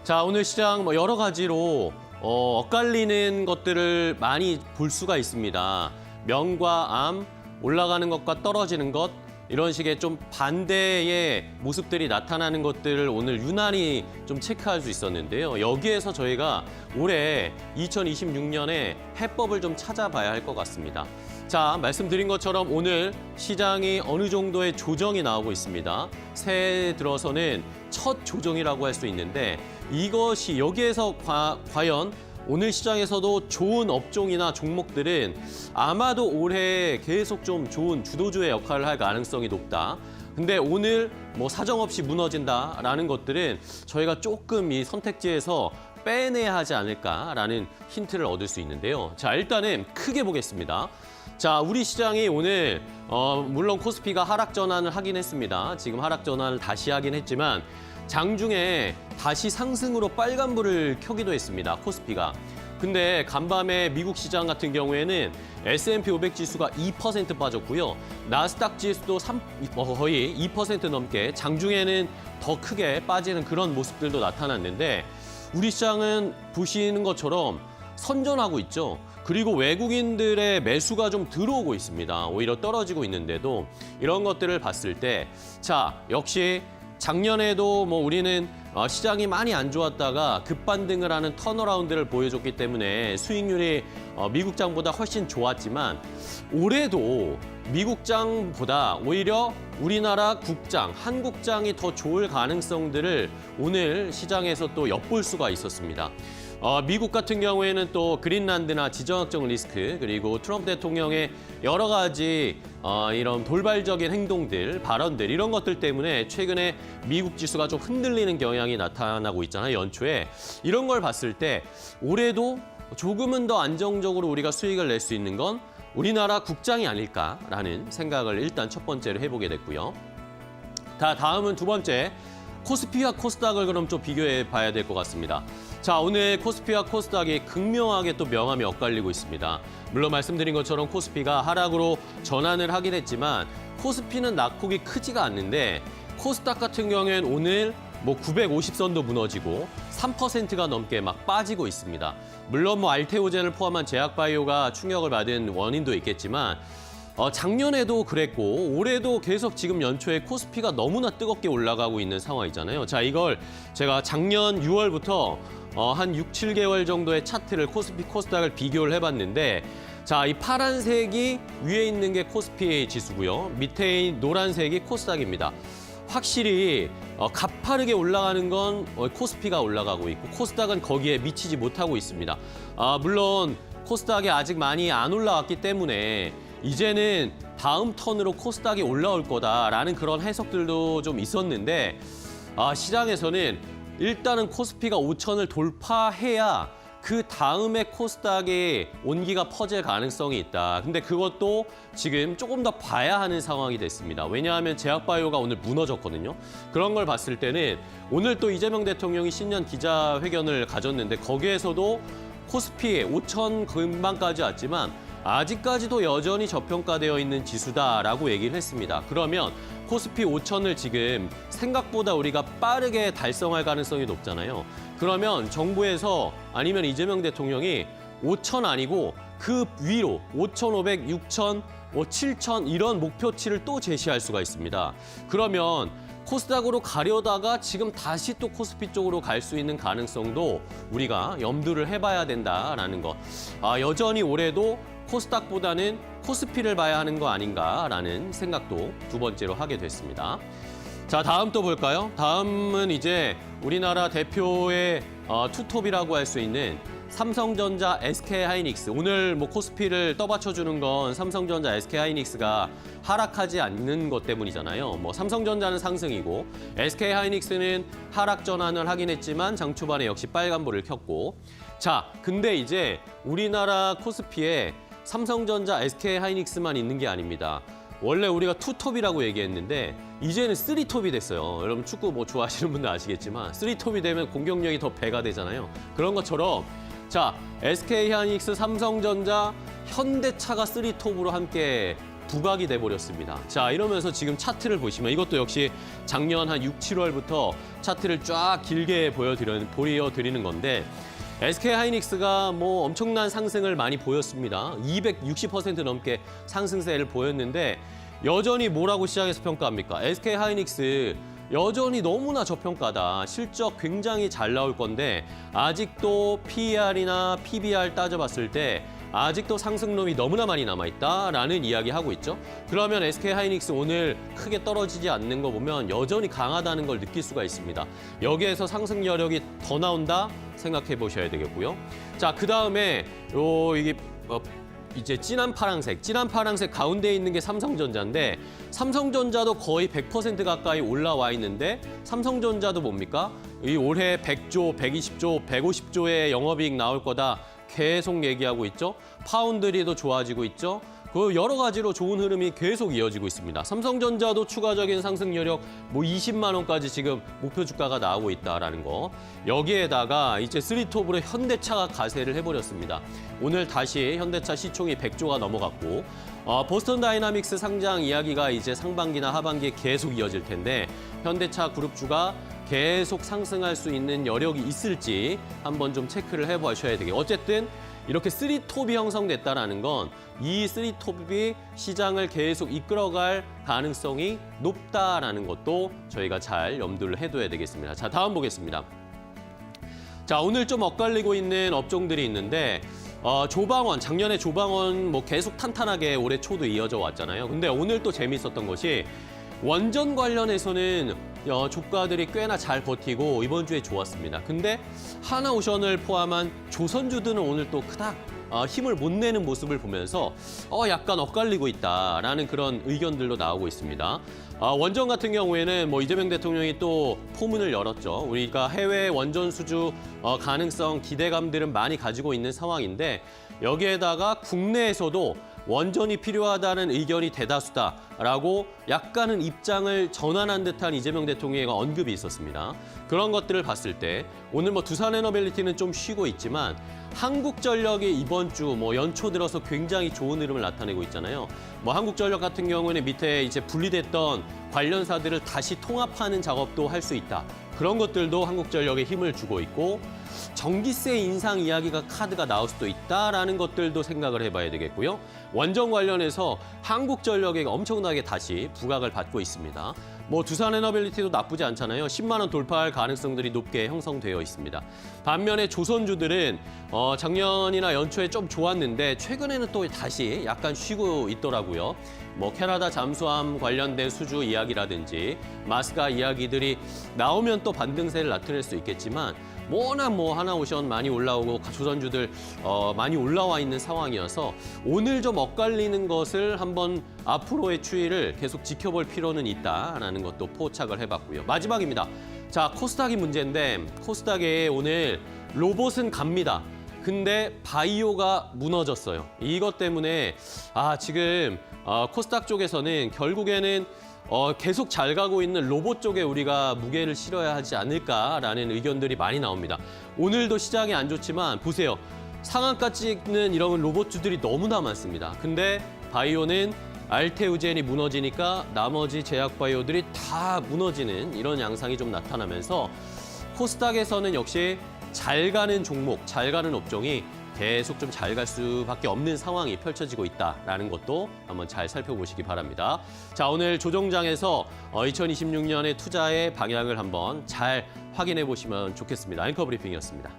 자, 오늘 시장 뭐 여러 가지로 엇갈리는 것들을 많이 볼 수가 있습니다. 명과 암, 올라가는 것과 떨어지는 것, 이런 식의 좀 반대의 모습들이 나타나는 것들을 오늘 유난히 좀 체크할 수 있었는데요. 여기에서 저희가 올해 2026년에 해법을 좀 찾아봐야 할 것 같습니다. 자, 말씀드린 것처럼 오늘 시장이 어느 정도의 조정이 나오고 있습니다. 새해 들어서는 첫 조정이라고 할 수 있는데 이것이 여기에서 과연 오늘 시장에서도 좋은 업종이나 종목들은 아마도 올해 계속 좀 좋은 주도주의 역할을 할 가능성이 높다. 근데 오늘 뭐 사정없이 무너진다라는 것들은 저희가 조금 이 선택지에서 빼내야 하지 않을까라는 힌트를 얻을 수 있는데요. 자, 일단은 크게 보겠습니다. 자, 우리 시장이 오늘 물론 코스피가 하락 전환을 하긴 했습니다. 지금 하락 전환을 다시 하긴 했지만 장중에 다시 상승으로 빨간불을 켜기도 했습니다. 코스피가. 근데 간밤에 미국 시장 같은 경우에는 S&P 500 지수가 2% 빠졌고요. 나스닥 지수도 거의 2% 넘게 장중에는 더 크게 빠지는 그런 모습들도 나타났는데 우리 시장은 보시는 것처럼 선전하고 있죠. 그리고 외국인들의 매수가 좀 들어오고 있습니다. 오히려 떨어지고 있는데도 이런 것들을 봤을 때 자, 역시 작년에도 뭐 우리는 시장이 많이 안 좋았다가 급반등을 하는 턴어라운드를 보여줬기 때문에 수익률이 미국장보다 훨씬 좋았지만 올해도 미국장보다 오히려 우리나라 국장, 한국장이 더 좋을 가능성들을 오늘 시장에서 또 엿볼 수가 있었습니다. 미국 같은 경우에는 또 그린란드나 지정학적 리스크 그리고 트럼프 대통령의 여러 가지 이런 돌발적인 행동들, 발언들 이런 것들 때문에 최근에 미국 지수가 좀 흔들리는 경향이 나타나고 있잖아요. 연초에. 이런 걸 봤을 때 올해도 조금은 더 안정적으로 우리가 수익을 낼 수 있는 건 우리나라 국장이 아닐까라는 생각을 일단 첫 번째로 해보게 됐고요. 다음은 두 번째, 코스피와 코스닥을 그럼 좀 비교해 봐야 될 것 같습니다. 자, 오늘 코스피와 코스닥이 극명하게 또 명암이 엇갈리고 있습니다. 물론 말씀드린 것처럼 코스피가 하락으로 전환을 하긴 했지만 코스피는 낙폭이 크지가 않는데 코스닥 같은 경우에는 오늘 뭐 950선도 무너지고 3%가 넘게 막 빠지고 있습니다. 물론 뭐 알테오젠을 포함한 제약바이오가 충격을 받은 원인도 있겠지만 작년에도 그랬고 올해도 계속 지금 연초에 코스피가 너무나 뜨겁게 올라가고 있는 상황이잖아요. 자, 이걸 제가 작년 6월부터 한 6, 7개월 정도의 차트를 코스피, 코스닥을 비교를 해봤는데 자, 이 파란색이 위에 있는 게 코스피 지수고요. 밑에 노란색이 코스닥입니다. 확실히 가파르게 올라가는 건 코스피가 올라가고 있고 코스닥은 거기에 미치지 못하고 있습니다. 물론 코스닥이 아직 많이 안 올라왔기 때문에 이제는 다음 턴으로 코스닥이 올라올 거다라는 그런 해석들도 좀 있었는데 시장에서는 일단은 코스피가 5천을 돌파해야 그 다음에 코스닥에 온기가 퍼질 가능성이 있다. 근데 그것도 지금 조금 더 봐야 하는 상황이 됐습니다. 왜냐하면 제약바이오가 오늘 무너졌거든요. 그런 걸 봤을 때는 오늘 또 이재명 대통령이 신년 기자회견을 가졌는데 거기에서도 코스피 5천 근방까지 왔지만 아직까지도 여전히 저평가되어 있는 지수다라고 얘기를 했습니다. 그러면 코스피 5천을 지금 생각보다 우리가 빠르게 달성할 가능성이 높잖아요. 그러면 정부에서 아니면 이재명 대통령이 5천 아니고 그 위로 5,500, 6천, 7천 이런 목표치를 또 제시할 수가 있습니다. 그러면 코스닥으로 가려다가 지금 다시 또 코스피 쪽으로 갈 수 있는 가능성도 우리가 염두를 해봐야 된다라는 것. 여전히 올해도 코스닥보다는 코스피를 봐야 하는 거 아닌가라는 생각도 두 번째로 하게 됐습니다. 자, 다음 또 볼까요? 다음은 이제 우리나라 대표의 투톱이라고 할 수 있는 삼성전자, SK하이닉스. 오늘 뭐 코스피를 떠받쳐주는 건 삼성전자, SK하이닉스가 하락하지 않는 것 때문이잖아요. 뭐 삼성전자는 상승이고 SK하이닉스는 하락 전환을 하긴 했지만 장 초반에 역시 빨간불을 켰고. 자, 근데 이제 우리나라 코스피에 삼성전자, SK하이닉스만 있는 게 아닙니다. 원래 우리가 투톱이라고 얘기했는데 이제는 쓰리톱이 됐어요. 여러분 축구 뭐 좋아하시는 분들 아시겠지만 쓰리톱이 되면 공격력이 더 배가 되잖아요. 그런 것처럼 자, SK하이닉스, 삼성전자, 현대차가 쓰리톱으로 함께 부각이 돼버렸습니다. 자, 이러면서 지금 차트를 보시면 이것도 역시 작년 한 6, 7월부터 차트를 쫙 길게 보여드리는 건데 SK하이닉스가 뭐 엄청난 상승을 많이 보였습니다. 260% 넘게 상승세를 보였는데 여전히 뭐라고 시장에서 평가합니까? SK하이닉스 여전히 너무나 저평가다. 실적 굉장히 잘 나올 건데 아직도 PER이나 PBR 따져봤을 때 아직도 상승론이 너무나 많이 남아있다라는 이야기하고 있죠. 그러면 SK하이닉스 오늘 크게 떨어지지 않는 거 보면 여전히 강하다는 걸 느낄 수가 있습니다. 여기에서 상승 여력이 더 나온다 생각해 보셔야 되겠고요. 자, 그다음에 이게 이제 진한 파란색 가운데에 있는 게 삼성전자인데 삼성전자도 거의 100% 가까이 올라와 있는데 삼성전자도 뭡니까? 이 올해 100조, 120조, 150조의 영업이익 나올 거다 계속 얘기하고 있죠. 파운드리도 좋아지고 있죠. 그 여러 가지로 좋은 흐름이 계속 이어지고 있습니다. 삼성전자도 추가적인 상승 여력 뭐 20만 원까지 지금 목표 주가가 나오고 있다라는 거. 여기에다가 이제 쓰리톱으로 현대차가 가세를 해버렸습니다. 오늘 다시 현대차 시총이 100조가 넘어갔고 보스턴 다이나믹스 상장 이야기가 이제 상반기나 하반기에 계속 이어질 텐데 현대차 그룹주가 계속 상승할 수 있는 여력이 있을지 한번 좀 체크를 해보셔야 되겠고 어쨌든 이렇게 쓰리톱이 형성됐다는 건 이 쓰리톱이 시장을 계속 이끌어갈 가능성이 높다라는 것도 저희가 잘 염두를 해둬야 되겠습니다. 자, 다음 보겠습니다. 자, 오늘 좀 엇갈리고 있는 업종들이 있는데 조방원, 작년에 조방원 뭐 계속 탄탄하게 올해 초도 이어져 왔잖아요. 근데 오늘 또 재미있었던 것이 원전 관련해서는 주가들이 꽤나 잘 버티고 이번 주에 좋았습니다. 근데 하나오션을 포함한 조선주들은 오늘 또 그닥 힘을 못 내는 모습을 보면서 약간 엇갈리고 있다라는 그런 의견들도 나오고 있습니다. 원전 같은 경우에는 뭐 이재명 대통령이 또 포문을 열었죠. 우리가 해외 원전 수주 가능성 기대감들은 많이 가지고 있는 상황인데 여기에다가 국내에서도 원전이 필요하다는 의견이 대다수다라고 약간은 입장을 전환한 듯한 이재명 대통령의 언급이 있었습니다. 그런 것들을 봤을 때 오늘 뭐 두산에너빌리티는 좀 쉬고 있지만 한국전력이 이번 주 뭐 연초 들어서 굉장히 좋은 흐름을 나타내고 있잖아요. 뭐 한국전력 같은 경우는 밑에 이제 분리됐던 관련사들을 다시 통합하는 작업도 할 수 있다. 그런 것들도 한국전력에 힘을 주고 있고 전기세 인상 이야기가 카드가 나올 수도 있다라는 것들도 생각을 해봐야 되겠고요. 원전 관련해서 한국전력에 엄청나게 다시 부각을 받고 있습니다. 뭐 두산에너빌리티도 나쁘지 않잖아요. 10만 원 돌파할 가능성들이 높게 형성되어 있습니다. 반면에 조선주들은 작년이나 연초에 좀 좋았는데 최근에는 또 다시 약간 쉬고 있더라고요. 뭐 캐나다 잠수함 관련된 수주 이야기라든지 마스가 이야기들이 나오면 또 반등세를 나타낼 수 있겠지만 워낙 뭐 하나오션 많이 올라오고 조선주들 많이 올라와 있는 상황이어서 오늘 좀 엇갈리는 것을 한번 앞으로의 추이를 계속 지켜볼 필요는 있다라는 것도 포착을 해봤고요. 마지막입니다. 자, 코스닥이 문제인데 코스닥에 오늘 로봇은 갑니다. 근데 바이오가 무너졌어요. 이것 때문에 지금 코스닥 쪽에서는 결국에는 계속 잘 가고 있는 로봇 쪽에 우리가 무게를 실어야 하지 않을까라는 의견들이 많이 나옵니다. 오늘도 시장이 안 좋지만 보세요. 상한가 찍는 이런 로봇주들이 너무나 많습니다. 근데 바이오는 알테우젠이 무너지니까 나머지 제약바이오들이 다 무너지는 이런 양상이 좀 나타나면서 코스닥에서는 역시 잘 가는 종목, 잘 가는 업종이 계속 좀 잘 갈 수밖에 없는 상황이 펼쳐지고 있다라는 것도 한번 잘 살펴보시기 바랍니다. 자, 오늘 조정장에서 2026년의 투자의 방향을 한번 잘 확인해 보시면 좋겠습니다. 앵커 브리핑이었습니다.